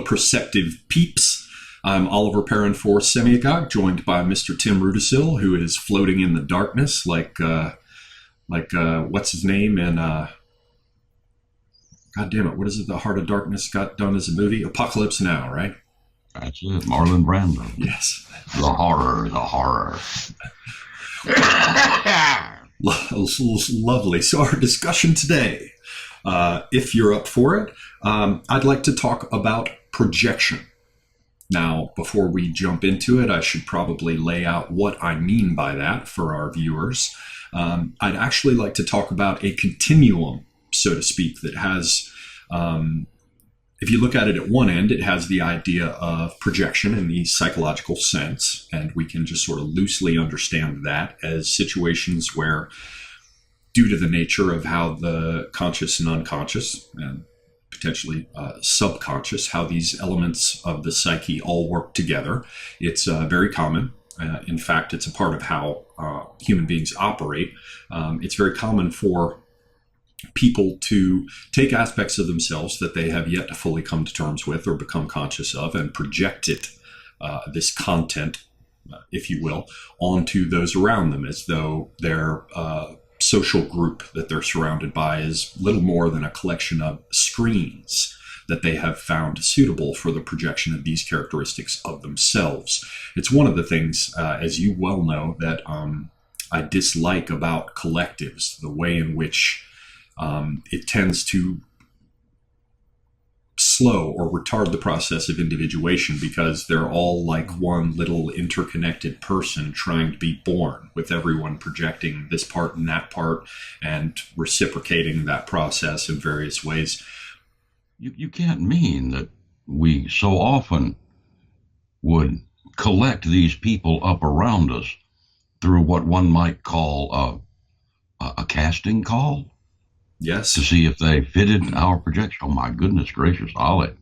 perceptive peeps. I'm Oliver Perrin for Semiagog, joined by Mr. Tim Rudisil, who is floating in the darkness like what's his name? And God damn it, what is it? The Heart of Darkness got done as a movie? Apocalypse Now, right? That's it, Marlon Brando. Yes. The horror. Lovely. So our discussion today, if you're up for it, I'd like to talk about projection. Now, before we jump into it, I should probably lay out what I mean by that for our viewers. I'd actually like to talk about a continuum, so to speak, that has, if you look at it at one end, it has the idea of projection in the psychological sense, and we can just sort of loosely understand that as situations where, due to the nature of how the conscious and unconscious, and potentially subconscious, how these elements of the psyche all work together. It's very common. In fact, it's a part of how human beings operate. It's very common for people to take aspects of themselves that they have yet to fully come to terms with or become conscious of and project it, this content, if you will, onto those around them as though they're social group that they're surrounded by is little more than a collection of screens that they have found suitable for the projection of these characteristics of themselves. It's one of the things, as you well know, that I dislike about collectives, the way in which it tends to slow or retard the process of individuation because they're all like one little interconnected person trying to be born, with everyone projecting this part and that part and reciprocating that process in various ways. You can't mean that we so often would collect these people up around us through what one might call a casting call. Yes. To see if they fitted our projection. Oh, my goodness gracious, Ollie.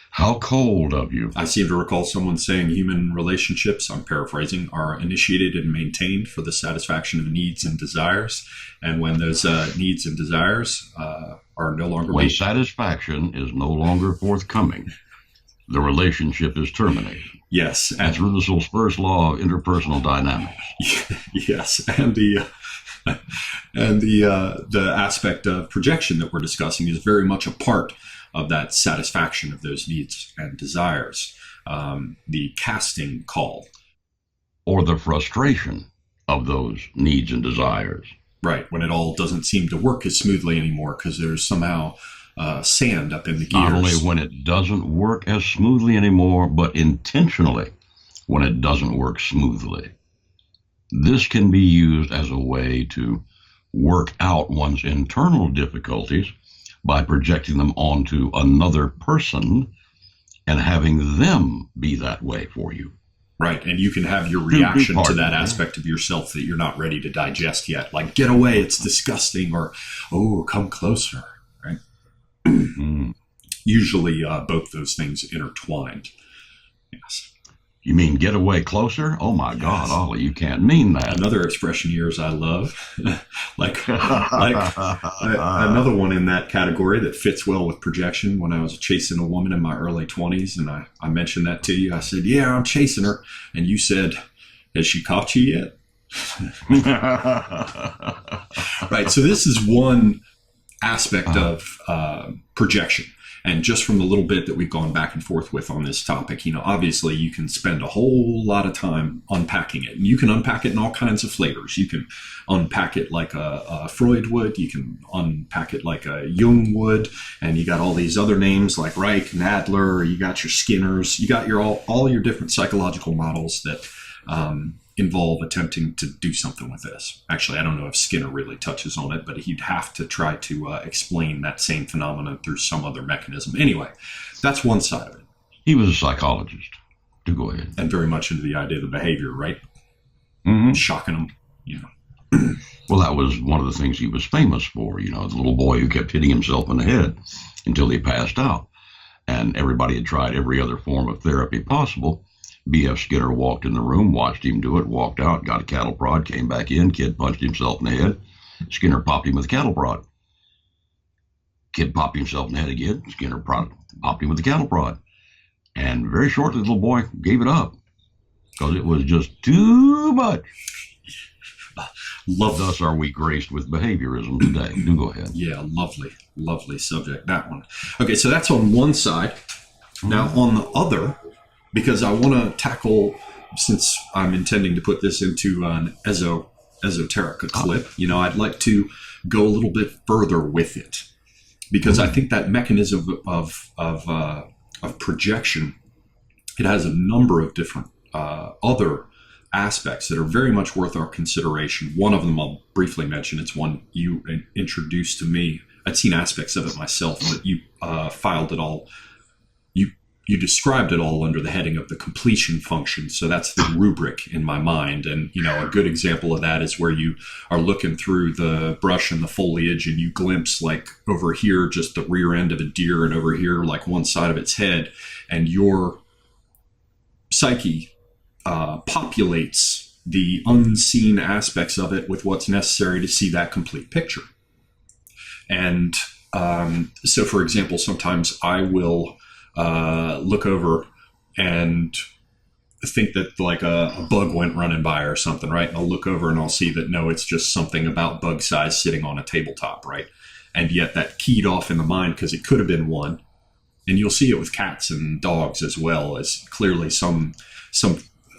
How cold of you. I seem to recall someone saying human relationships, I'm paraphrasing, are initiated and maintained for the satisfaction of needs and desires. And when those needs and desires are no longer... When satisfaction is no longer forthcoming, the relationship is terminated. Yes. That's Rudisil's first law of interpersonal dynamics. Yes. And the aspect of projection that we're discussing is very much a part of that satisfaction of those needs and desires, the casting call. Or the frustration of those needs and desires. Right, when it all doesn't seem to work as smoothly anymore because there's somehow sand up in the gears. Not only when it doesn't work as smoothly anymore, but intentionally when it doesn't work smoothly. This can be used as a way to work out one's internal difficulties by projecting them onto another person and having them be that way for you. Right, and you can have your reaction to that aspect of yourself that you're not ready to digest yet. Like, get away, it's disgusting, or, oh, come closer, right? Usually both those things intertwined. Yes. You mean get away closer? Oh my God, Ollie, you can't mean that. Another expression of yours I love, like another one in that category that fits well with projection. When I was chasing a woman in my early 20s, and I mentioned that to you, I said, "Yeah, I'm chasing her," and you said, "Has she caught you yet?" Right. So this is one aspect of projection. And just from the little bit that we've gone back and forth with on this topic, obviously you can spend a whole lot of time unpacking it. And you can unpack it in all kinds of flavors. You can unpack it like a Freud would. You can unpack it like a Jung would. And you got all these other names like Reich and Adler. You got your Skinners. You got all your different psychological models that involve attempting to do something with this. Actually, I don't know if Skinner really touches on it, but he'd have to try to explain that same phenomenon through some other mechanism. Anyway, that's one side of it. He was a psychologist. Do go ahead. And very much into the idea of the behavior, right? Mm-hmm. Shocking them, Well, that was one of the things he was famous for, the little boy who kept hitting himself in the head until he passed out. And everybody had tried every other form of therapy possible. B.F. Skinner walked in the room, watched him do it, walked out, got a cattle prod, came back in, kid punched himself in the head. Skinner popped him with a cattle prod. Kid popped himself in the head again. Skinner popped him with a cattle prod. And very shortly, the little boy gave it up because it was just too much. Thus are we graced with behaviorism today. Do go ahead. Yeah, lovely subject, that one. Okay, so that's on one side. Now on the other, because I want to tackle, since I'm intending to put this into an esoterica clip, I'd like to go a little bit further with it, because I think that mechanism of projection, it has a number of different other aspects that are very much worth our consideration. One of them I'll briefly mention. It's one you introduced to me. I'd seen aspects of it myself, but you filed it all. You described it all under the heading of the completion function. So that's the rubric in my mind. And, a good example of that is where you are looking through the brush and the foliage and you glimpse, like, over here, just the rear end of a deer, and over here, like, one side of its head. And your psyche populates the unseen aspects of it with what's necessary to see that complete picture. And so, for example, sometimes I will look over and think that, like, a bug went running by or something, right? And I'll look over and I'll see that, no, it's just something about bug size sitting on a tabletop, right? And yet that keyed off in the mind because it could have been one. And you'll see it with cats and dogs as well, as clearly some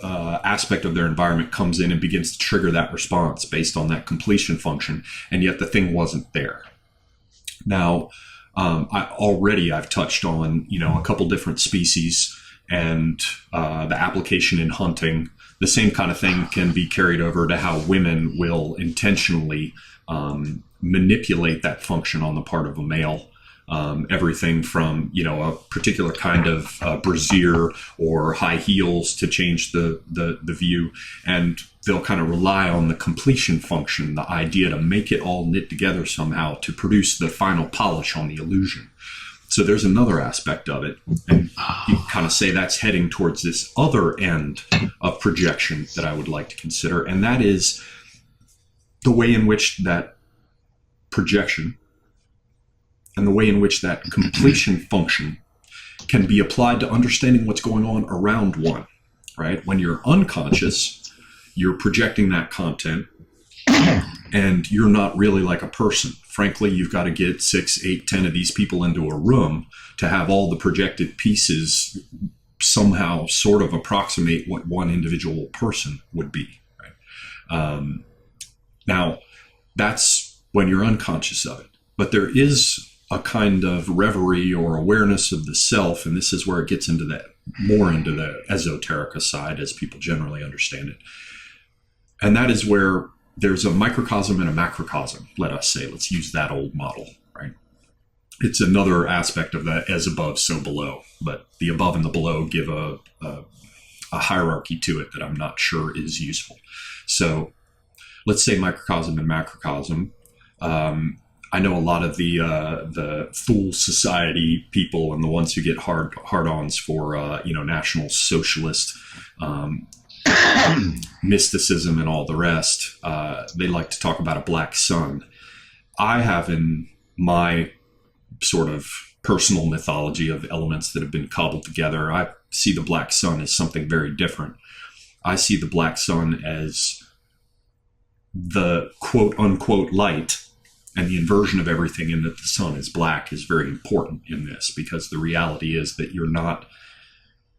aspect of their environment comes in and begins to trigger that response based on that completion function, and yet the thing wasn't there. Now, I've touched on, a couple different species and the application in hunting. The same kind of thing can be carried over to how women will intentionally manipulate that function on the part of a male. Everything from, a particular kind of brassiere or high heels to change the view. And they'll kind of rely on the completion function, the idea to make it all knit together somehow to produce the final polish on the illusion. So there's another aspect of it. And you kind of say that's heading towards this other end of projection that I would like to consider. And that is the way in which that projection and the way in which that completion function can be applied to understanding what's going on around one, right? When you're unconscious, you're projecting that content and you're not really like a person. Frankly, you've got to get 6, 8, 10 of these people into a room to have all the projected pieces somehow sort of approximate what one individual person would be, right? Now, that's when you're unconscious of it. But there is a kind of reverie or awareness of the self, and this is where it gets into that, more into the esoterica side as people generally understand it. And that is where there's a microcosm and a macrocosm, let us say. Let's use that old model, right? It's another aspect of the as above, so below, but the above and the below give a hierarchy to it that I'm not sure is useful. So let's say microcosm and macrocosm. I know a lot of the Fool Society people and the ones who get hard-ons for National Socialist mysticism and all the rest. They like to talk about a black sun. I have in my sort of personal mythology of elements that have been cobbled together, I see the black sun as something very different. I see the black sun as the quote-unquote light. And the inversion of everything in that the sun is black is very important in this, because the reality is that you're not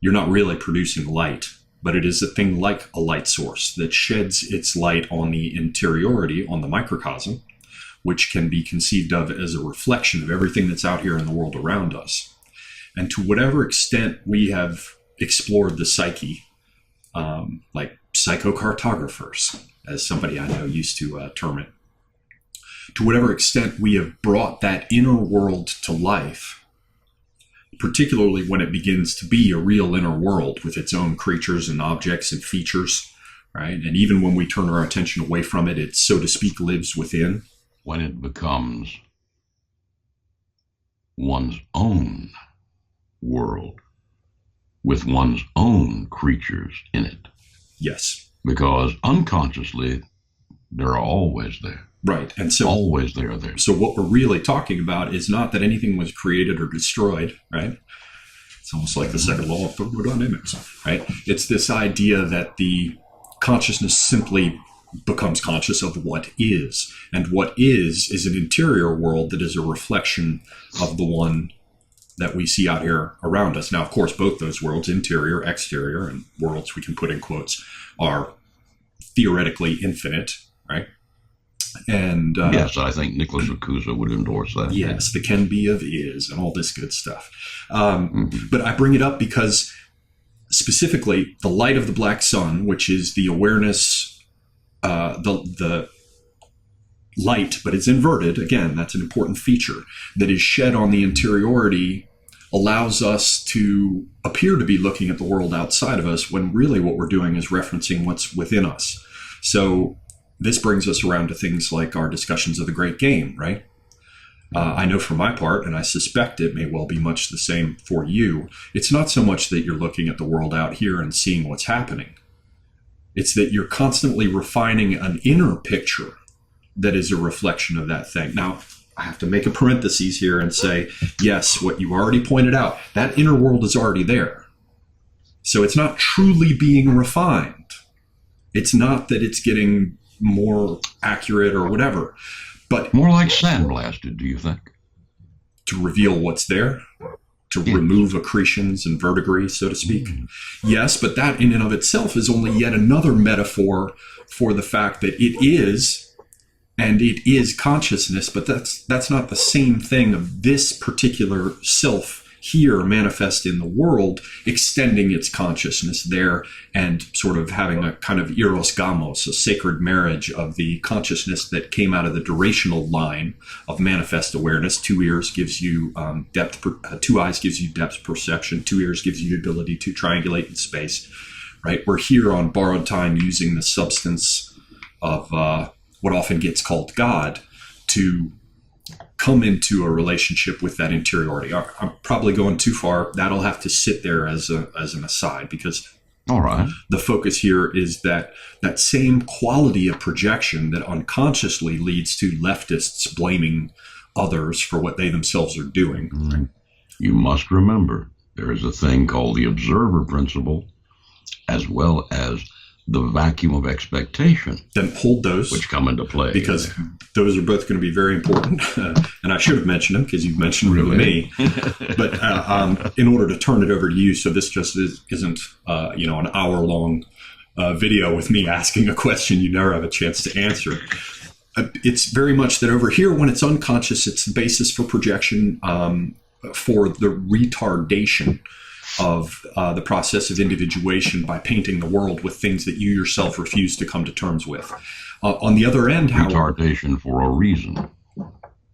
really producing light, but it is a thing like a light source that sheds its light on the interiority, on the microcosm, which can be conceived of as a reflection of everything that's out here in the world around us. And to whatever extent we have explored the psyche, like psychocartographers, as somebody I know used to term it, to whatever extent we have brought that inner world to life, particularly when it begins to be a real inner world with its own creatures and objects and features, right? And even when we turn our attention away from it, it, so to speak, lives within. When it becomes one's own world with one's own creatures in it. Yes. Because unconsciously, they're always there. Right. And so always there. So what we're really talking about is not that anything was created or destroyed, right? It's almost like the second law of thermodynamics, right? It's this idea that the consciousness simply becomes conscious of what is. And what is an interior world that is a reflection of the one that we see out here around us. Now, of course, both those worlds, interior, exterior, and worlds we can put in quotes, are theoretically infinite, right? And yes, I think Nicholas Akusa would endorse that. yes, the can be of is and all this good stuff. But I bring it up because specifically the light of the black sun, which is the awareness, the light, but it's inverted. Again, that's an important feature that is shed on the interiority, allows us to appear to be looking at the world outside of us when really what we're doing is referencing what's within us. So this brings us around to things like our discussions of the great game, right? I know for my part, and I suspect it may well be much the same for you, it's not so much that you're looking at the world out here and seeing what's happening. It's that you're constantly refining an inner picture that is a reflection of that thing. Now, I have to make a parenthesis here and say, yes, what you already pointed out, that inner world is already there. So it's not truly being refined. It's not that it's getting more accurate or whatever, but more like sandblasted, do you think? To reveal what's there, to remove accretions and verdigris, so to speak. Yes, but that in and of itself is only yet another metaphor for the fact that it is, and it is consciousness, but that's not the same thing of this particular self here manifest in the world, extending its consciousness there and sort of having a kind of eros gamos, a sacred marriage of the consciousness that came out of the durational line of manifest awareness. 2 ears gives you depth, 2 eyes gives you depth perception, 2 ears gives you the ability to triangulate in space, right? We're here on borrowed time using the substance of what often gets called God to come into a relationship with that interiority. I'm probably going too far. That'll have to sit there as an aside, because all right, the focus here is that same quality of projection that unconsciously leads to leftists blaming others for what they themselves are doing. You must remember there is a thing called the observer principle, as well as the vacuum of expectation. Then hold those, which come into play, because those are both going to be very important. And I should have mentioned them because you've mentioned them to me. But in order to turn it over to you, so this just isn't an hour-long video with me asking a question you never have a chance to answer. It's very much that over here, when it's unconscious, it's the basis for projection, for the retardation of the process of individuation by painting the world with things that you yourself refuse to come to terms with. On the other end, retardation for a reason.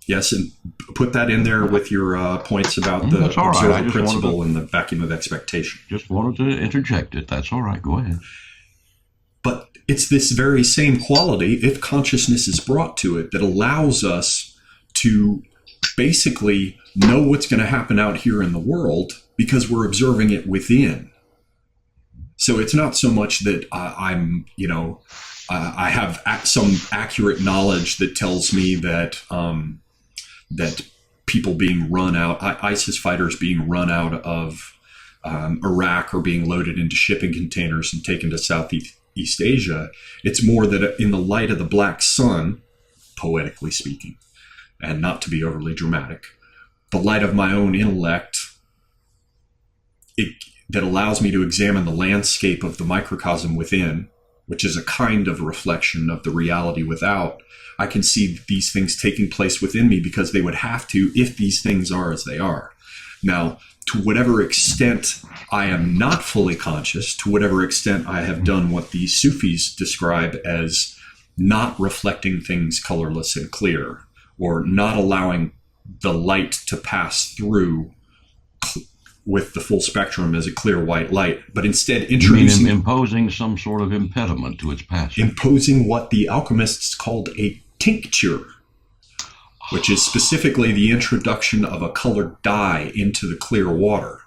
Yes, and put that in there with your points about the observer principle and the vacuum of expectation. Just wanted to interject it. That's all right. Go ahead. But it's this very same quality, if consciousness is brought to it, that allows us to basically know what's going to happen out here in the world because we're observing it within. So it's not so much that I have some accurate knowledge that tells me that that people being run out, ISIS fighters being run out of Iraq or being loaded into shipping containers and taken to Southeast Asia. It's more that in the light of the black sun, poetically speaking, and not to be overly dramatic, the light of my own intellect, that allows me to examine the landscape of the microcosm within, which is a kind of reflection of the reality without. I can see these things taking place within me because they would have to if these things are as they are. Now, to whatever extent I am not fully conscious, to whatever extent I have done what the Sufis describe as not reflecting things colorless and clear, or not allowing the light to pass through with the full spectrum as a clear white light, but instead introducing... You mean imposing some sort of impediment to its passage? Imposing what the alchemists called a tincture, which is specifically the introduction of a colored dye into the clear water.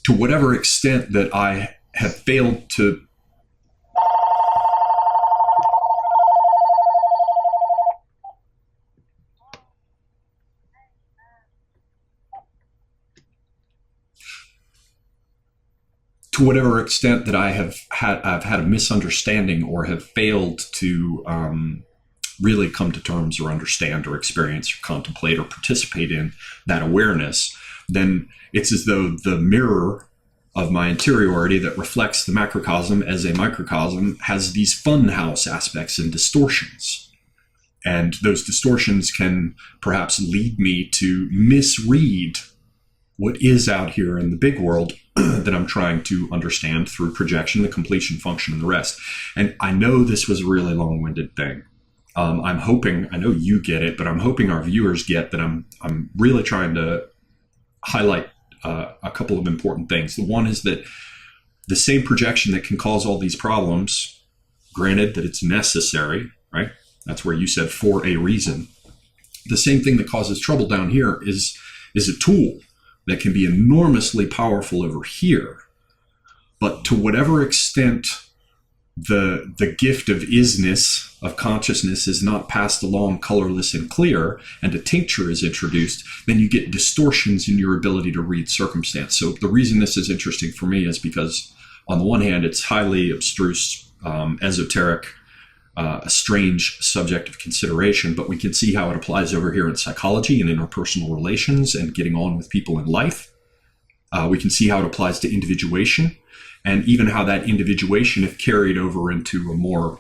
To whatever extent that I have failed to to whatever extent that I've had a misunderstanding or have failed to really come to terms or understand or experience or contemplate or participate in that awareness, then it's as though the mirror of my interiority that reflects the macrocosm as a microcosm has these funhouse aspects and distortions. And those distortions can perhaps lead me to misread what is out here in the big world that I'm trying to understand through projection, the completion function, and the rest. And I know this was a really long-winded thing. I'm hoping, I know you get it, but I'm hoping our viewers get that I'm really trying to highlight a couple of important things. The one is that the same projection that can cause all these problems, granted that it's necessary, right? That's where you said for a reason. The same thing that causes trouble down here is a tool that can be enormously powerful over here. But to whatever extent the gift of isness, of consciousness, is not passed along colorless and clear, and a tincture is introduced, then you get distortions in your ability to read circumstance. So the reason this is interesting for me is because, on the one hand, it's highly abstruse, esoteric, a strange subject of consideration, but we can see how it applies over here in psychology and interpersonal relations and getting on with people in life. We can see how it applies to individuation, and even how that individuation, if carried over into a more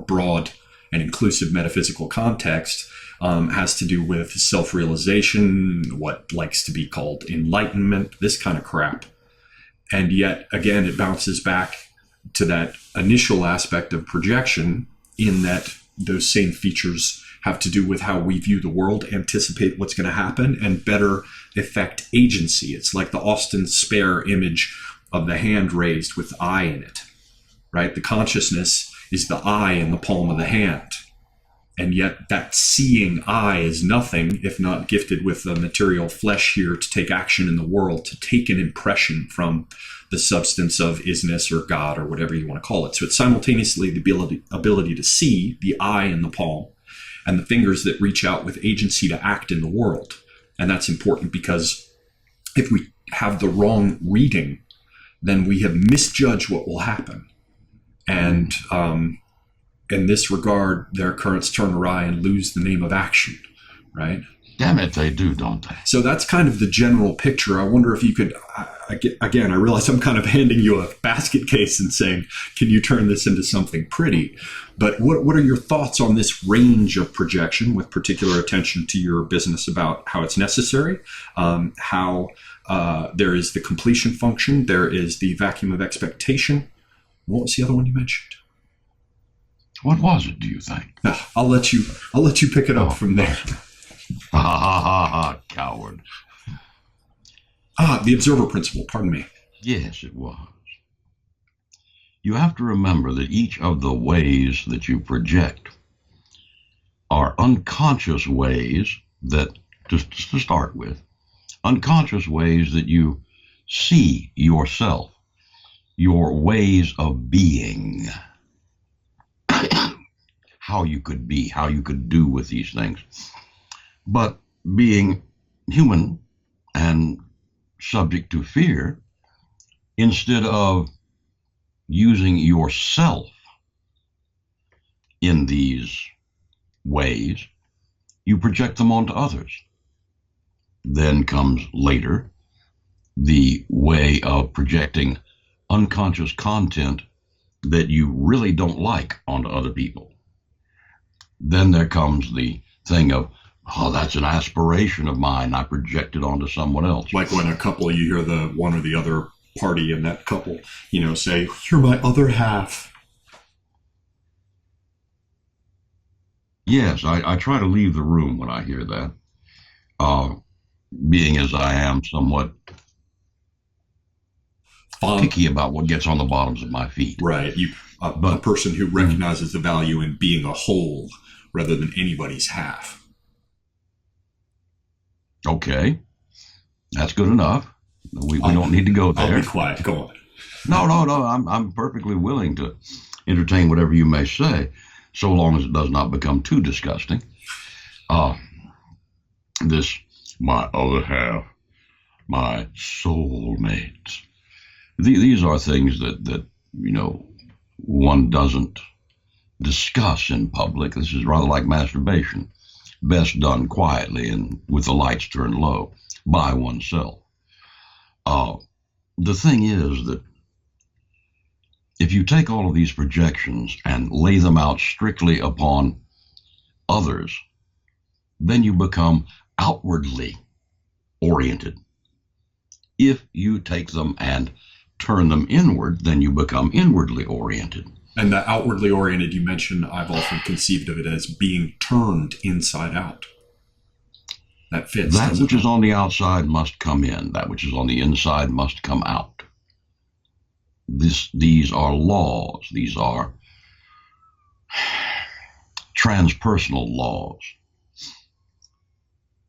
broad and inclusive metaphysical context, has to do with self-realization, what likes to be called enlightenment, this kind of crap. And yet, again, it bounces back to that initial aspect of projection, in that those same features have to do with how we view the world, anticipate what's going to happen, and better effect agency. It's like the Austin Spare image of the hand raised with I in it, right? The consciousness is the I in the palm of the hand. And yet that seeing I is nothing if not gifted with the material flesh here to take action in the world, to take an impression from the substance of isness or God or whatever you want to call it. So it's simultaneously the ability to see, the I in the palm, and the fingers that reach out with agency to act in the world. And that's important because if we have the wrong reading, then we have misjudged what will happen. And in this regard, their currents turn awry and lose the name of action, right? Damn it, they do, don't they? So that's kind of the general picture. I wonder if you could, again, I realize I'm kind of handing you a basket case and saying, can you turn this into something pretty? But what are your thoughts on this range of projection, with particular attention to your business about how it's necessary, how there is the completion function, there is the vacuum of expectation. What was the other one you mentioned? What was it, do you think? I'll let you pick it up from there. Ha ha ha ha, coward. The observer principle, pardon me. Yes, it was. You have to remember that each of the ways that you project are unconscious ways that, just to start with, unconscious ways that you see yourself, your ways of being, how you could be, how you could do with these things. But being human and subject to fear, instead of using yourself in these ways, you project them onto others. Then comes later the way of projecting unconscious content that you really don't like onto other people. Then there comes the thing of, oh, that's an aspiration of mine, I project it onto someone else. Like when a couple, you hear the one or the other party in that couple, say, you're my other half. Yes, I try to leave the room when I hear that. Being as I am somewhat picky about what gets on the bottoms of my feet. Right. A person who recognizes the value in being a whole rather than anybody's half. Okay, that's good enough. We don't need to go there. I'll be quiet. Go on. No. I'm perfectly willing to entertain whatever you may say, so long as it does not become too disgusting. This, my other half, my soulmate, These are things that one doesn't discuss in public. This is rather like masturbation, best done quietly and with the lights turned low by oneself. The thing is that if you take all of these projections and lay them out strictly upon others, then you become outwardly oriented. If you take them and turn them inward, then you become inwardly oriented. And the outwardly oriented you mentioned, I've often conceived of it as being turned inside out. That fits. That which is on the outside must come in. That which is on the inside must come out. These are laws. These are transpersonal laws.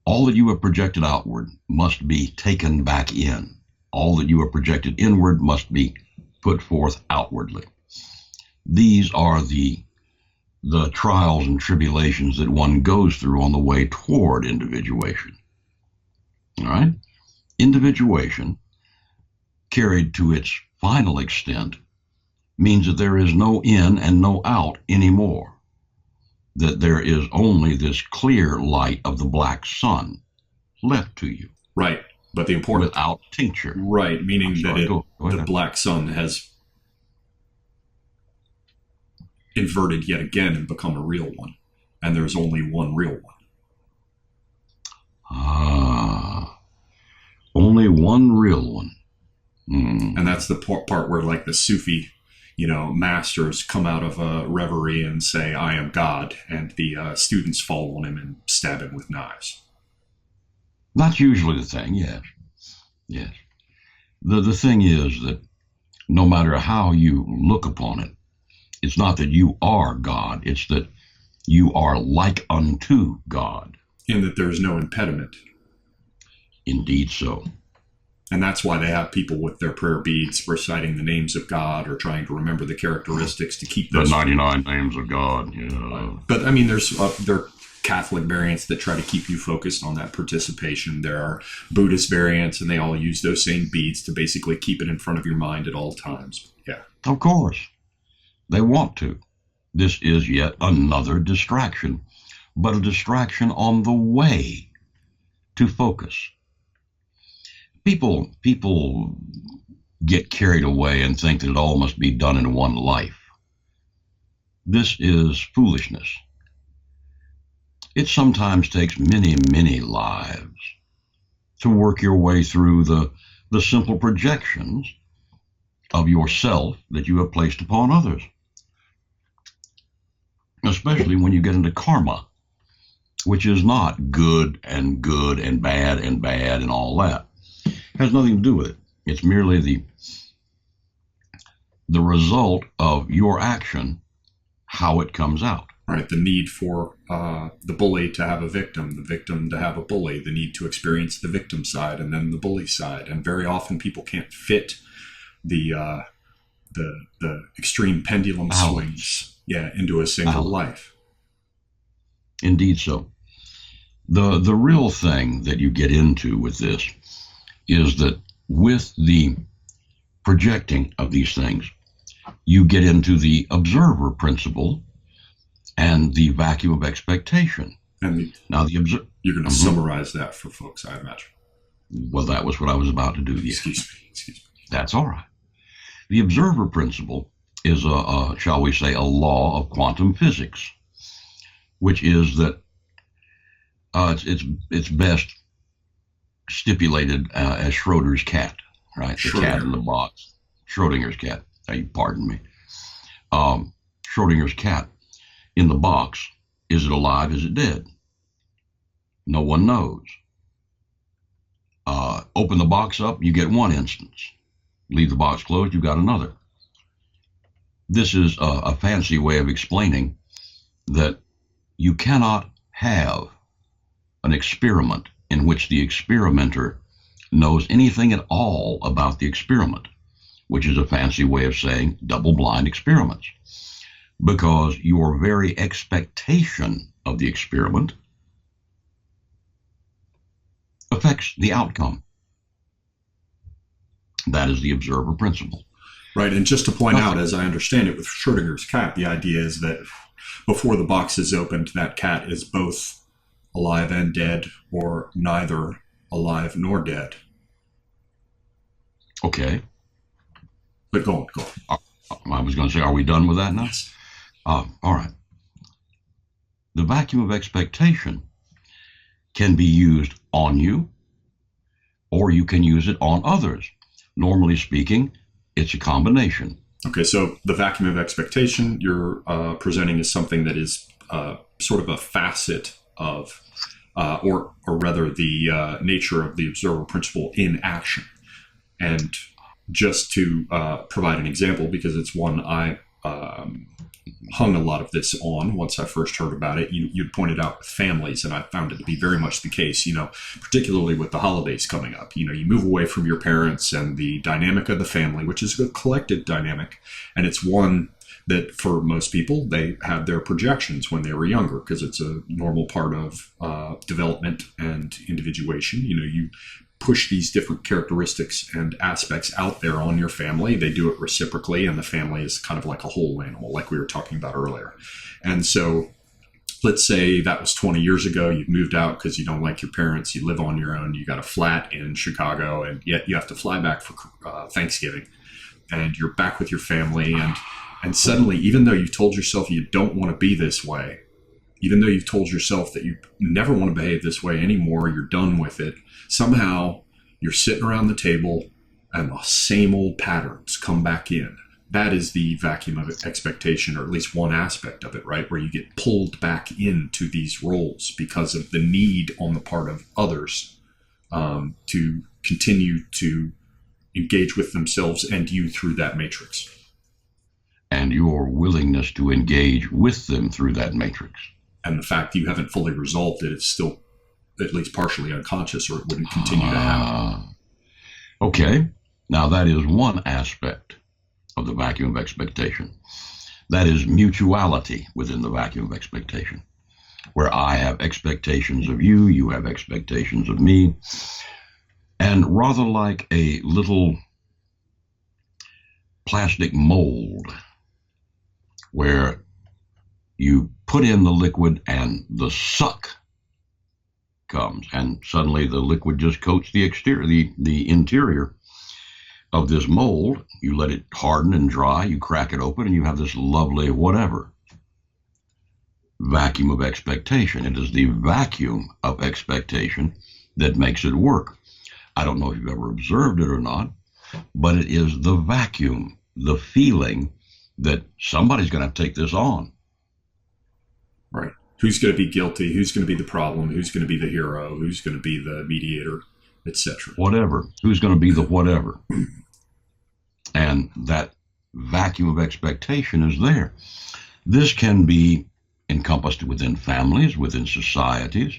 All that you have projected outward must be taken back in. All that you have projected inward must be put forth outwardly. These are the trials and tribulations that one goes through on the way toward individuation. All right? Individuation, carried to its final extent, means that there is no in and no out anymore. That there is only this clear light of the black sun left to you. Right. But the important... Without tincture. Right. Meaning that go the black sun has inverted yet again and become a real one. And there's only one real one. Only one real one. And that's the part where, like, the Sufi, masters come out of a reverie and say, I am God, and the students fall on him and stab him with knives. That's usually the thing, yes. Yes. The thing is that no matter how you look upon it, it's not that you are God, it's that you are like unto God. In that there's no impediment. Indeed so. And that's why they have people with their prayer beads reciting the names of God or trying to remember the characteristics to keep those. The 99 names of God, yeah. But, I mean, there are Catholic variants that try to keep you focused on that participation. There are Buddhist variants, and they all use those same beads to basically keep it in front of your mind at all times. Yeah. Of course. They want to. This is yet another distraction, but a distraction on the way to focus. People get carried away and think that it all must be done in one life. This is foolishness. It sometimes takes many, many lives to work your way through the simple projections of yourself that you have placed upon others. Especially when you get into karma, which is not good and bad and all that. It has nothing to do with it. It's merely the result of your action, how it comes out. Right, the need for the bully to have a victim, the victim to have a bully, the need to experience the victim side and then the bully side. And very often people can't fit the extreme pendulum swings into a single life. Indeed so. The real thing that you get into with this is that with the projecting of these things, you get into the observer principle and the vacuum of expectation. And now you're going to summarize that for folks, I imagine. Well, that was what I was about to do. Yes. Excuse me. That's all right. The observer principle is shall we say, a law of quantum physics, which is that it's best stipulated as Schrodinger's cat, right? The cat in the box. Schrodinger's cat. Pardon me. Schrodinger's cat in the box. Is it alive? Is it dead? No one knows. Open the box up, you get one instance. Leave the box closed, you got another. This is a fancy way of explaining that you cannot have an experiment in which the experimenter knows anything at all about the experiment, which is a fancy way of saying double-blind experiments, because your very expectation of the experiment affects the outcome. That is the observer principle. Right. And just to point out, Nothing. as I understand it, with Schrodinger's cat, the idea is that before the box is opened, that cat is both alive and dead, or neither alive nor dead. Okay. But go on, go on. I was going to say, are we done with that now? Yes. All right. The vacuum of expectation can be used on you, or you can use it on others. Normally speaking, it's a combination. Okay, so the vacuum of expectation you're presenting is something that is sort of a facet of, or rather, the nature of the observer principle in action. And just to provide an example, because it's one I hung a lot of this on once I first heard about it. You pointed out with families, and I found it to be very much the case, particularly with the holidays coming up. You move away from your parents and the dynamic of the family, which is a collective dynamic. And it's one that for most people, they had their projections when they were younger, because it's a normal part of development and individuation. You push these different characteristics and aspects out there on your family. They do it reciprocally, and the family is kind of like a whole animal, like we were talking about earlier. And so let's say that was 20 years ago. You've moved out because you don't like your parents. You live on your own. You got a flat in Chicago, and yet you have to fly back for Thanksgiving. And you're back with your family. And suddenly, even though you've told yourself you don't want to be this way, even though you've told yourself that you never want to behave this way anymore, you're done with it, somehow you're sitting around the table and the same old patterns come back in. That is the vacuum of expectation, or at least one aspect of it, right? Where you get pulled back into these roles because of the need on the part of others to continue to engage with themselves and you through that matrix. And your willingness to engage with them through that matrix. And the fact that you haven't fully resolved it, it's still at least partially unconscious, or it wouldn't continue to happen. Okay. Now that is one aspect of the vacuum of expectation. That is mutuality within the vacuum of expectation, where I have expectations of you, you have expectations of me. And rather like a little plastic mold where you put in the liquid and the suck comes, and suddenly the liquid just coats the exterior, the interior of this mold. You let it harden and dry, you crack it open, and you have this lovely whatever. Vacuum of expectation. It is the vacuum of expectation that makes it work. I don't know if you've ever observed it or not, but it is the vacuum, the feeling that somebody's going to have to take this on. Right. Who's going to be guilty? Who's going to be the problem? Who's going to be the hero? Who's going to be the mediator, etc. Whatever. Who's going to be the whatever? And that vacuum of expectation is there. This can be encompassed within families, within societies,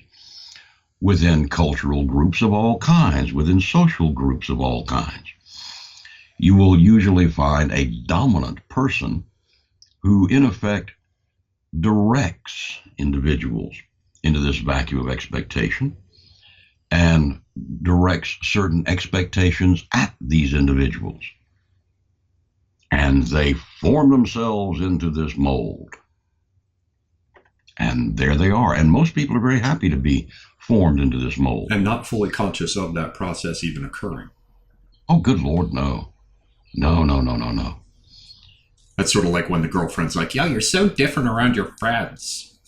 within cultural groups of all kinds, within social groups of all kinds. You will usually find a dominant person who, in effect, directs individuals into this vacuum of expectation and directs certain expectations at these individuals. And they form themselves into this mold. And there they are. And most people are very happy to be formed into this mold. And not fully conscious of that process even occurring. Oh, good Lord, no. No. That's sort of like when the girlfriend's like, yo, you're so different around your friends.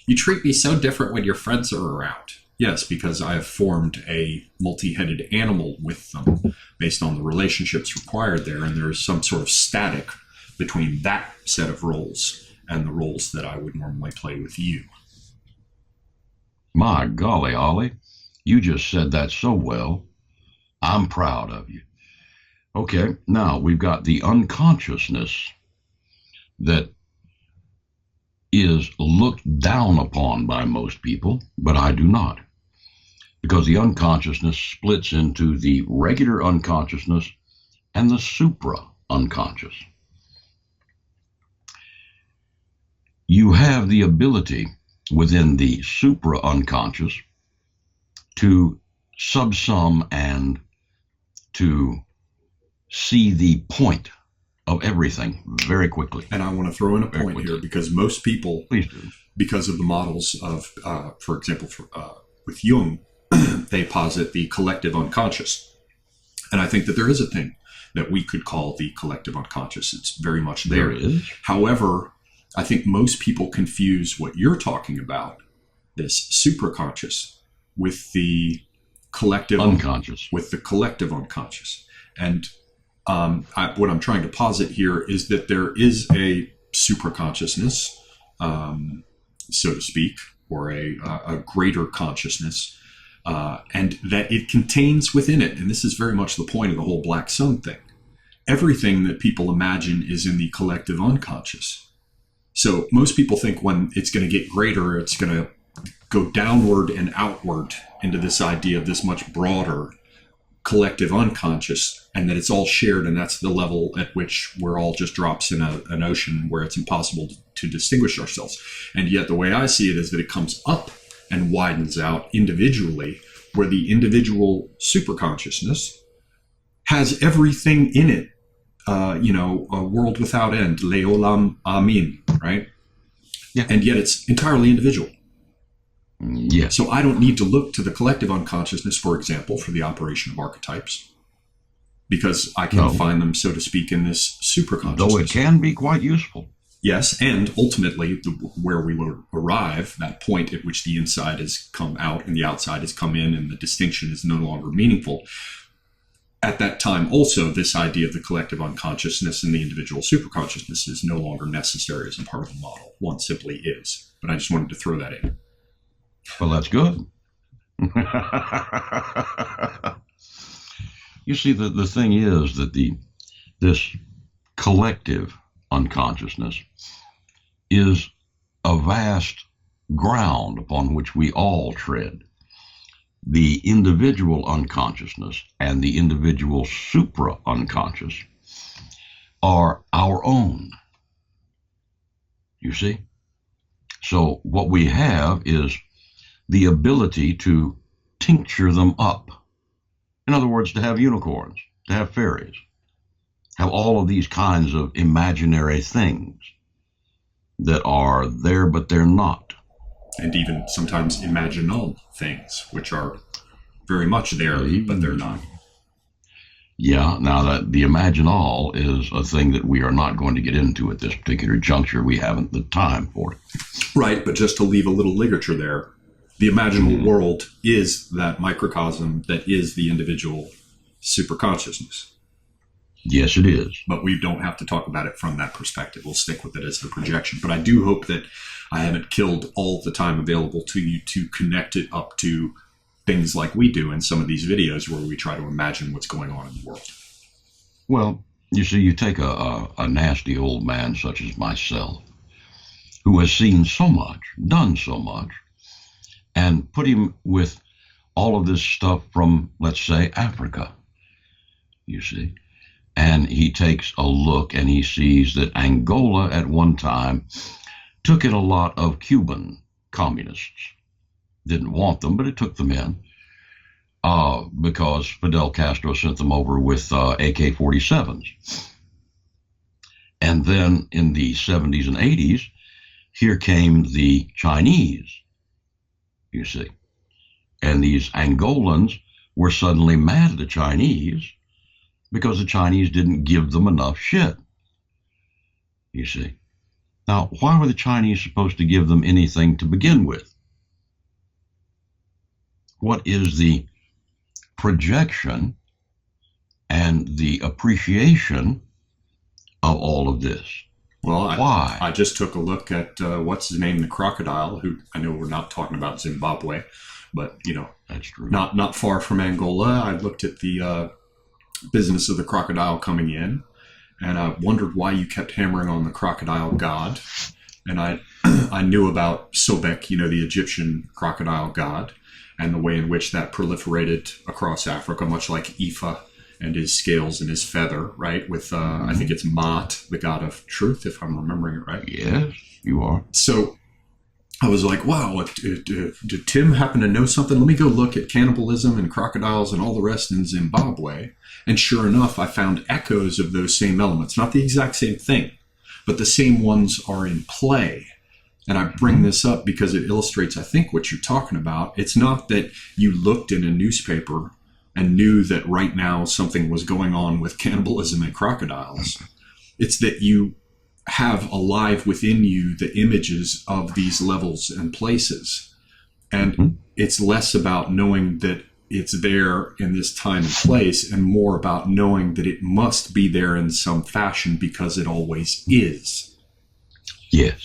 You treat me so different when your friends are around. Yes, because I have formed a multi-headed animal with them based on the relationships required there, and there's some sort of static between that set of roles and the roles that I would normally play with you. My golly, Ollie, you just said that so well. I'm proud of you. Okay, now we've got the unconsciousness that is looked down upon by most people, but I do not. Because the unconsciousness splits into the regular unconsciousness and the supra-unconscious. You have the ability within the supra-unconscious to subsum and to see the point of everything very quickly. And I want to throw in a Very point quickly. here, because most people, Please do. because of the models of, for example, with Jung, they posit the collective unconscious. And I think that there is a thing that we could call the collective unconscious. It's very much there. There is. However, I think most people confuse what you're talking about, this supraconscious, with the collective Unconscious. with the collective unconscious. And what I'm trying to posit here is that there is a supraconsciousness, so to speak, or a greater consciousness, and that it contains within it, and this is very much the point of the whole black sun thing, everything that people imagine is in the collective unconscious. So most people think when it's going to get greater, it's going to go downward and outward into this idea of this much broader collective unconscious, and that it's all shared, and that's the level at which we're all just drops in an ocean where it's impossible to distinguish ourselves. And yet the way I see it is that it comes up and widens out individually, where the individual superconsciousness has everything in it, a world without end, Leolam Amin, right? Yeah. And yet it's entirely individual. Yes. So I don't need to look to the collective unconsciousness, for example, for the operation of archetypes, because I can find them, so to speak, in this superconsciousness. Though it can be quite useful. Yes, and ultimately, where we will arrive, that point at which the inside has come out and the outside has come in, and the distinction is no longer meaningful. At that time, also, this idea of the collective unconsciousness and the individual superconsciousness is no longer necessary as a part of the model. One simply is. But I just wanted to throw that in. Well, that's good. You see, the thing is that this collective unconsciousness is a vast ground upon which we all tread. The individual unconsciousness and the individual supra-unconscious are our own. You see? So what we have is the ability to tincture them up. In other words, to have unicorns, to have fairies, have all of these kinds of imaginary things that are there but they're not. And even sometimes imaginal things, which are very much there, but they're not. Yeah, now that the imaginal is a thing that we are not going to get into at this particular juncture. We haven't the time for it. Right, but just to leave a little ligature there, the imaginal world is that microcosm that is the individual superconsciousness. Yes, it is. But we don't have to talk about it from that perspective. We'll stick with it as the projection. But I do hope that I haven't killed all the time available to you to connect it up to things like we do in some of these videos where we try to imagine what's going on in the world. Well, you see, you take a nasty old man such as myself, who has seen so much, done so much, and put him with all of this stuff from, let's say, Africa, you see. And he takes a look and he sees that Angola at one time took in a lot of Cuban communists. Didn't want them, but it took them in because Fidel Castro sent them over with AK-47s. And then in the 70s and 80s, here came the Chinese, you see. And these Angolans were suddenly mad at the Chinese because the Chinese didn't give them enough shit, you see. Now, why were the Chinese supposed to give them anything to begin with? What is the projection and the appreciation of all of this? Well, Why? I just took a look at what's his name, the crocodile, who I know we're not talking about Zimbabwe, but, you know, That's true. not far from Angola. I looked at the business of the crocodile coming in, and I wondered why you kept hammering on the crocodile god. And I knew about Sobek, you know, the Egyptian crocodile god, and the way in which that proliferated across Africa, much like Ifa and his scales and his feather, right? With, I think it's Maat, the god of truth, if I'm remembering it right. Yes, you are. So I was like, wow, did Tim happen to know something? Let me go look at cannibalism and crocodiles and all the rest in Zimbabwe. And sure enough, I found echoes of those same elements. Not the exact same thing, but the same ones are in play. And I bring this up because it illustrates, I think, what you're talking about. It's not that you looked in a newspaper and knew that right now something was going on with cannibalism and crocodiles. It's that you have alive within you the images of these levels and places. And it's less about knowing that it's there in this time and place and more about knowing that it must be there in some fashion because it always is. Yes.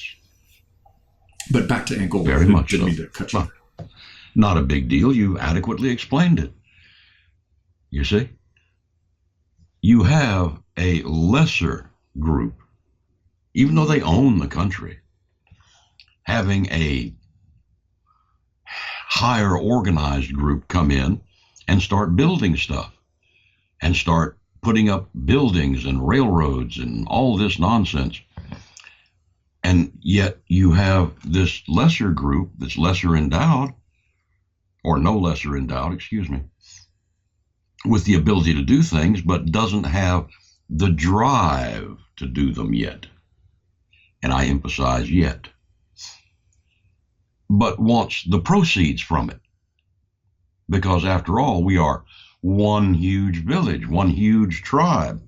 But back to Angola. Very much didn't so. mean to cut you. Well, not a big deal. You adequately explained it. You see? You have a lesser group, even though they own the country, having a higher organized group come in and start building stuff and start putting up buildings and railroads and all this nonsense. And yet you have this lesser group that's lesser endowed, or no lesser endowed, excuse me, with the ability to do things, but doesn't have the drive to do them yet. And I emphasize yet. But wants the proceeds from it. Because after all, we are one huge village, one huge tribe.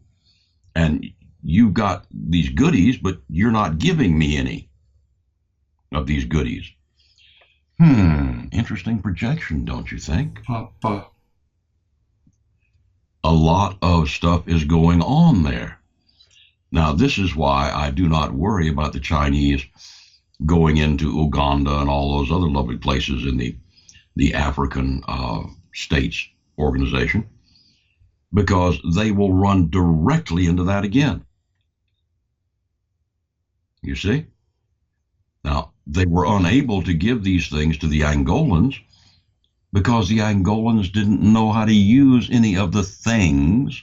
And you've got these goodies, but you're not giving me any of these goodies. Interesting projection, don't you think? Papa. A lot of stuff is going on there. Now, this is why I do not worry about the Chinese going into Uganda and all those other lovely places in the African states organization, because they will run directly into that again. You see? Now, they were unable to give these things to the Angolans because the Angolans didn't know how to use any of the things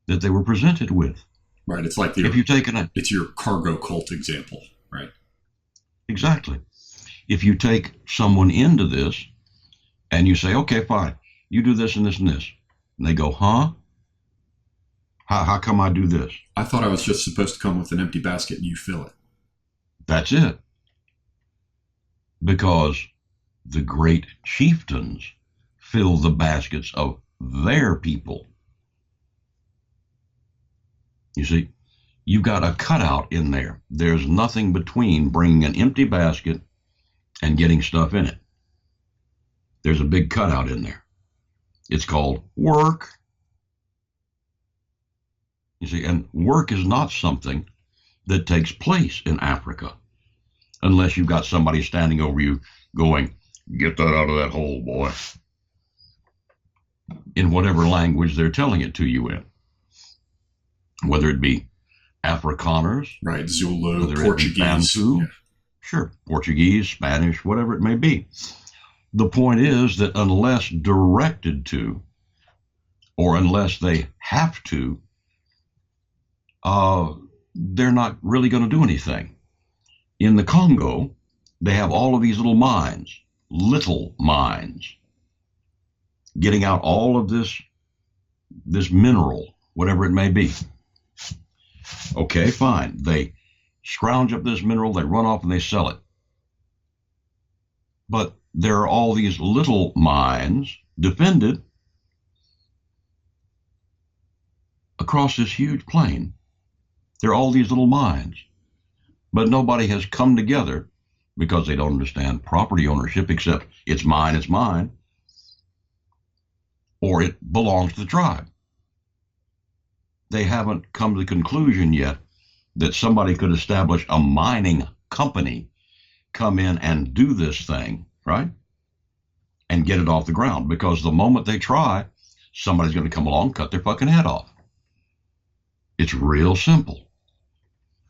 that they were presented with. Right. It's like it's your cargo cult example, right? Exactly. If you take someone into this and you say, okay, fine, you do this and this and this, and they go, huh? How come I do this? I thought I was just supposed to come with an empty basket and you fill it. That's it. Because the great chieftains fill the baskets of their people. You see, you've got a cutout in there. There's nothing between bringing an empty basket and getting stuff in it. There's a big cutout in there. It's called work. You see, and work is not something that takes place in Africa unless you've got somebody standing over you going, get that out of that hole, boy, in whatever language they're telling it to you in. Whether it be Afrikaners, right, Zulu, whether Portuguese, it be Bantu, yeah. Sure, Portuguese, Spanish, whatever it may be. The point is that unless directed to, or unless they have to, they're not really going to do anything. In the Congo, they have all of these little mines, getting out all of this mineral, whatever it may be. Okay, fine. They scrounge up this mineral, they run off and they sell it. But there are all these little mines defended across this huge plain. There are all these little mines, but nobody has come together because they don't understand property ownership except it's mine, or it belongs to the tribe. They haven't come to the conclusion yet that somebody could establish a mining company, come in and do this thing, right? And get it off the ground, because the moment they try, somebody's going to come along and cut their fucking head off. It's real simple.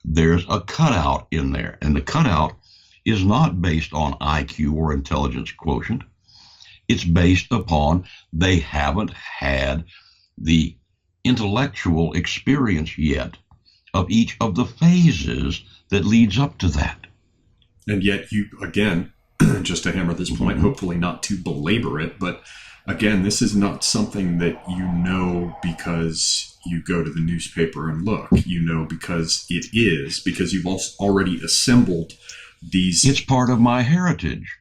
There's a cutout in there, and the cutout is not based on IQ or intelligence quotient. It's based upon they haven't had the intellectual experience yet of each of the phases that leads up to that. And yet you, again, just to hammer this point, hopefully not to belabor it, but again, this is not something that you know because you go to the newspaper and look. You know because it is, because you've already assembled these. It's part of my heritage.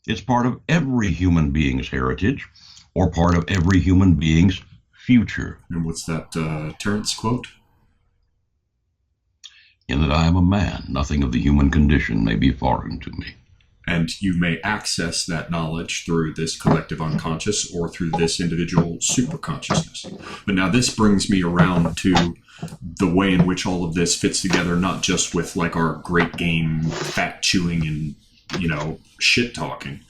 It's part of every human being's heritage, or part of every human being's future. And what's that Terence quote? In that I am a man, nothing of the human condition may be foreign to me. And you may access that knowledge through this collective unconscious or through this individual superconsciousness. But now this brings me around to the way in which all of this fits together, not just with like our great game fat chewing and, shit talking.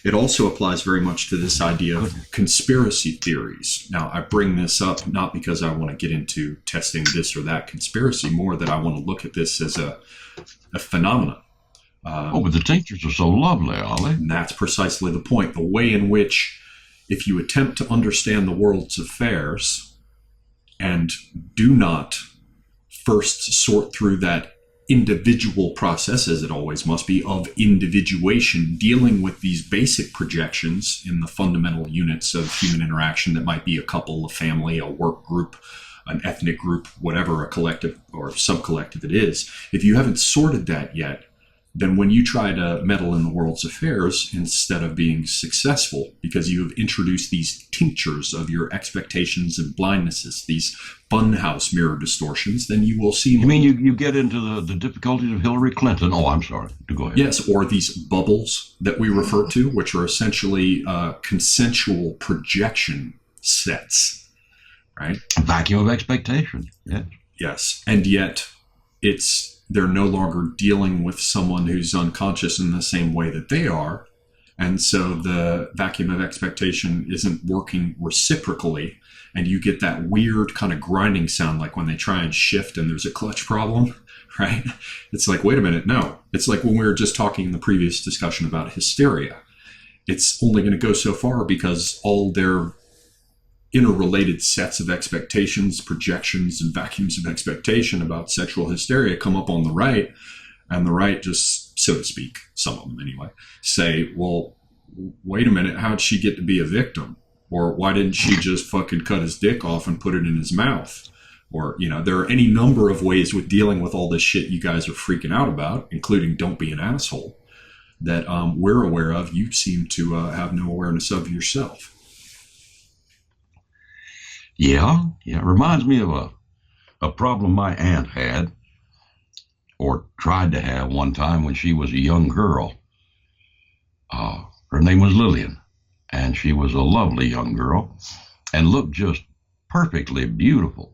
It also applies very much to this idea of conspiracy theories. Now, I bring this up not because I want to get into testing this or that conspiracy, more that I want to look at this as a phenomenon. But the tinctures are so lovely, Ollie. And that's precisely the point. The way in which, if you attempt to understand the world's affairs and do not first sort through that individual process, as it always must be, of individuation, dealing with these basic projections in the fundamental units of human interaction that might be a couple, a family, a work group, an ethnic group, whatever a collective or subcollective it is, if you haven't sorted that yet, then when you try to meddle in the world's affairs, instead of being successful, because you have introduced these tinctures of your expectations and blindnesses, these funhouse mirror distortions, then you will see... You mean you get into the difficulties of Hillary Clinton? Oh, I'm sorry. Go ahead. Yes, or these bubbles that we refer to, which are essentially consensual projection sets, right? A vacuum of expectation. Yeah. Yes, and yet they're no longer dealing with someone who's unconscious in the same way that they are. And so the vacuum of expectation isn't working reciprocally. And you get that weird kind of grinding sound, like when they try and shift and there's a clutch problem, right? It's like, wait a minute, no. It's like when we were just talking in the previous discussion about hysteria. It's only going to go so far because all their interrelated sets of expectations, projections, and vacuums of expectation about sexual hysteria come up on the right, and the right just, so to speak, some of them anyway, say, well, wait a minute, how'd she get to be a victim? Or why didn't she just fucking cut his dick off and put it in his mouth? Or, there are any number of ways with dealing with all this shit you guys are freaking out about, including don't be an asshole, that we're aware of. You seem to have no awareness of yourself. Yeah. It reminds me of a problem my aunt had, or tried to have one time when she was a young girl. Her name was Lillian, and she was a lovely young girl and looked just perfectly beautiful.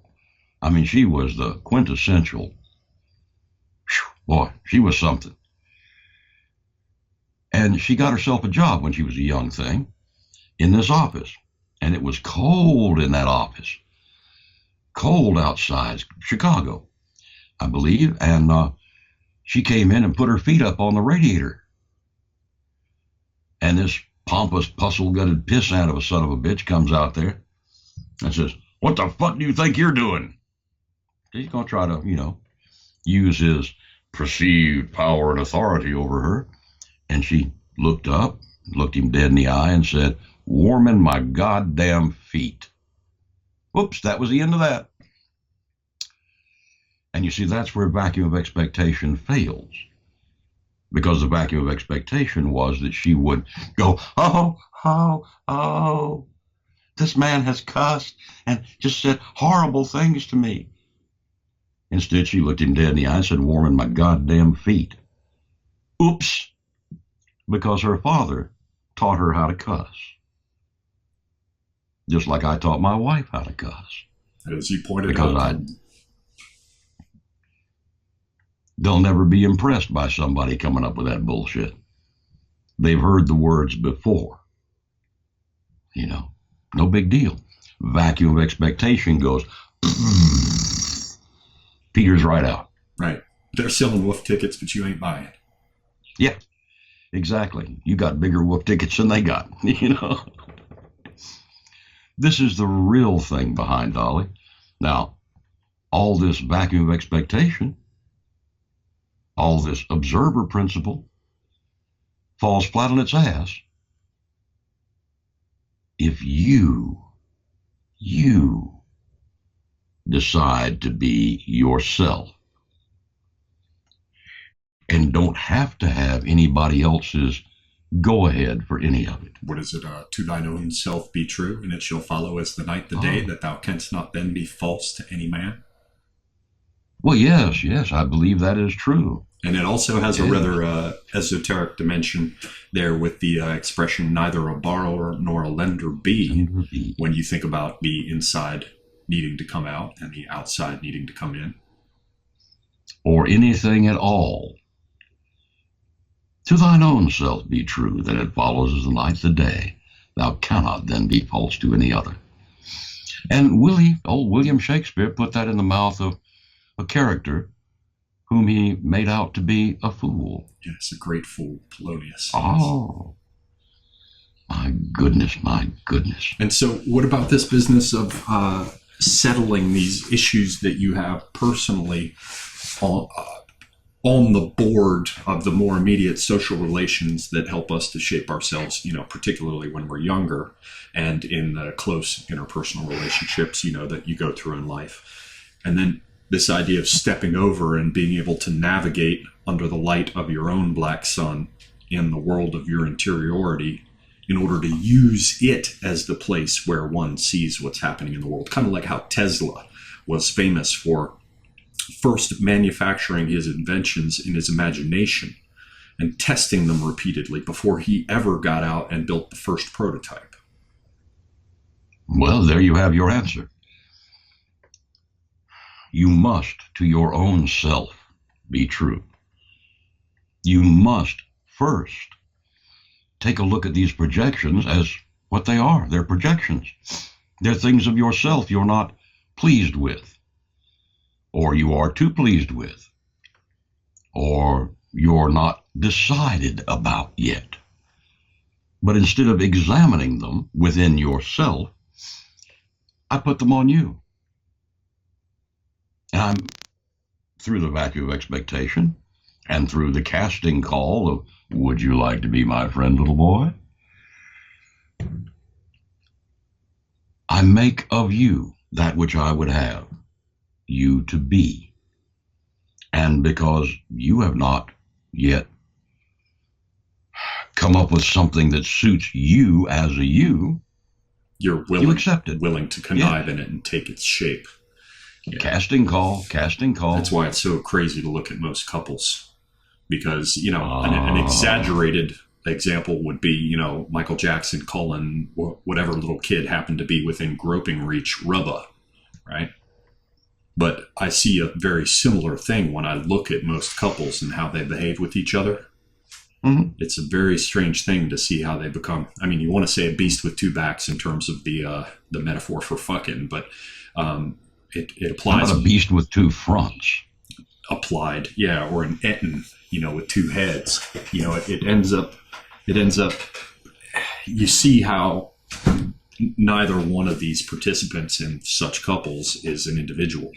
I mean, she was the quintessential, boy, she was something. And she got herself a job when she was a young thing in this office. And it was cold in that office, cold outside Chicago, I believe. And she came in and put her feet up on the radiator. And this pompous, puzzle-gutted pissant of a son of a bitch comes out there and says, "What the fuck do you think you're doing?" He's going to try to, use his perceived power and authority over her. And she looked up, looked him dead in the eye and said, "Warming my goddamn feet." Whoops, that was the end of that. And you see, that's where vacuum of expectation fails. Because the vacuum of expectation was that she would go, oh, this man has cussed and just said horrible things to me. Instead, she looked him dead in the eye and said, "Warming my goddamn feet." Oops, because her father taught her how to cuss. Just like I taught my wife how to cuss. As you pointed out. They'll never be impressed by somebody coming up with that bullshit. They've heard the words before. No big deal. Vacuum of expectation goes, peters right out. Right. They're selling wolf tickets, but you ain't buying. Yeah, exactly. You got bigger wolf tickets than they got, This is the real thing behind Dolly. Now, all this vacuum of expectation, all this observer principle, falls flat on its ass if you decide to be yourself and don't have to have anybody else's go ahead for any of it. What is it? To thine own self be true, and it shall follow as the night the day, that thou canst not then be false to any man. Well, yes, I believe that is true. And it also has a rather esoteric dimension there with the expression, neither a borrower nor a lender be, when you think about the inside needing to come out and the outside needing to come in. Or anything at all. To thine own self be true, that it follows as the night the day. Thou cannot then be false to any other. And old William Shakespeare put that in the mouth of a character whom he made out to be a fool. Yes, a great fool, Polonius. Oh, my goodness. And so what about this business of settling these issues that you have personally on the board of the more immediate social relations that help us to shape ourselves, particularly when we're younger, and in the close interpersonal relationships, that you go through in life. And then this idea of stepping over and being able to navigate under the light of your own black sun in the world of your interiority in order to use it as the place where one sees what's happening in the world. Kind of like how Tesla was famous for first manufacturing his inventions in his imagination and testing them repeatedly before he ever got out and built the first prototype. Well, there you have your answer. You must, to your own self, be true. You must first take a look at these projections as what they are. They're projections. They're things of yourself you're not pleased with, or you are too pleased with, or you're not decided about yet. But instead of examining them within yourself, I put them on you. And I'm, through the vacuum of expectation and through the casting call of, would you like to be my friend, little boy? I make of you that which I would have you to be. And because you have not yet come up with something that suits you as a you, you're willing, you accept it. Willing to connive in it and take its shape. Yeah. Casting call. That's why it's so crazy to look at most couples, because, an exaggerated example would be, Michael Jackson calling whatever little kid happened to be within groping reach Rubba, right? But I see a very similar thing when I look at most couples and how they behave with each other. Mm-hmm. It's a very strange thing to see how they become. I mean, you want to say a beast with two backs in terms of the metaphor for fucking, but it applies. Not a beast with two fronts. Applied, yeah, or an Eton, with two heads. It ends up. You see how neither one of these participants in such couples is an individual.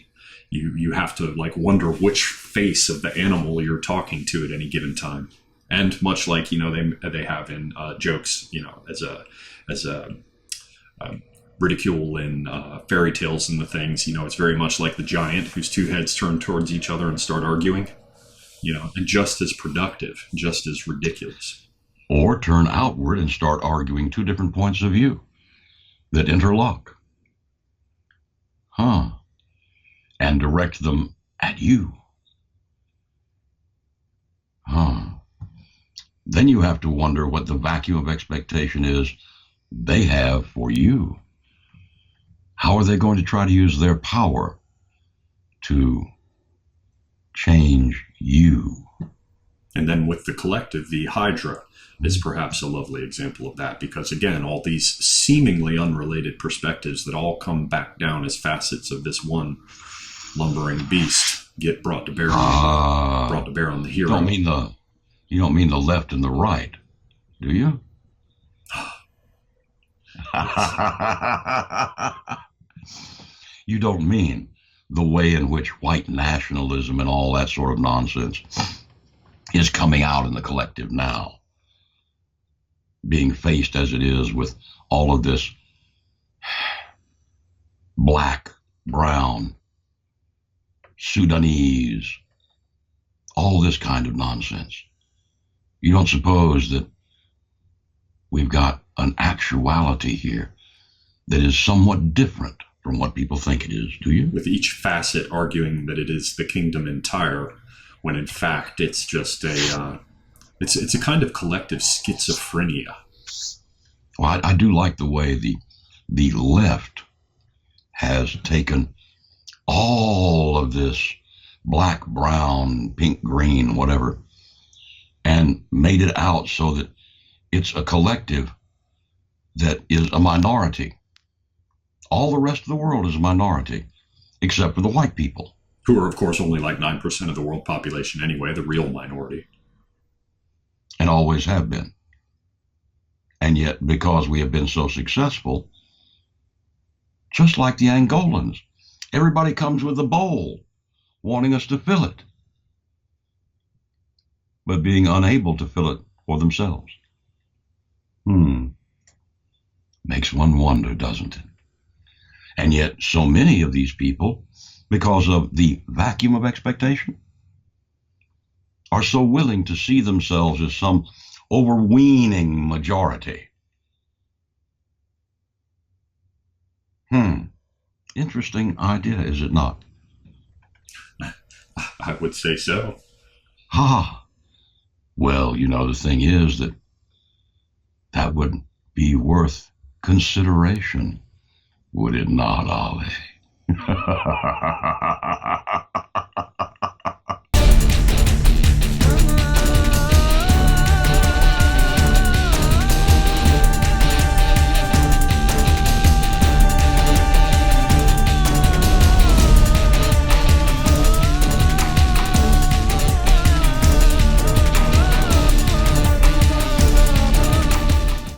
You have to wonder which face of the animal you're talking to at any given time. And much like they have in jokes, as a ridicule in fairy tales and the things, it's very much like the giant whose two heads turn towards each other and start arguing, and just as productive, just as ridiculous. Or turn outward and start arguing two different points of view that interlock. And direct them at you. Then you have to wonder what the vacuum of expectation is they have for you. How are they going to try to use their power to change you? And then with the collective, the Hydra is perhaps a lovely example of that, because again, all these seemingly unrelated perspectives that all come back down as facets of this one lumbering beast get brought to bear on the hero. You don't mean the left and the right, do you? You don't mean the way in which white nationalism and all that sort of nonsense is coming out in the collective now. being faced as it is with all of this black, brown, Sudanese, all this kind of nonsense. You don't suppose that we've got an actuality here that is somewhat different from what people think it is, do you? With each facet arguing that it is the kingdom entire, when in fact it's just it's a kind of collective schizophrenia. Well, I do like the way the left has taken all of this black, brown, pink, green, whatever, and made it out so that it's a collective that is a minority. All the rest of the world is a minority, except for the white people. Who are, of course, only like 9% of the world population anyway, the real minority. And always have been. And yet, because we have been so successful, just like the Angolans, everybody comes with a bowl, wanting us to fill it, but being unable to fill it for themselves. Makes one wonder, doesn't it? And yet, so many of these people, because of the vacuum of expectation, are so willing to see themselves as some overweening majority. Interesting idea, is it not? I would say so. Well, the thing is that would be worth consideration, would it not, Ollie?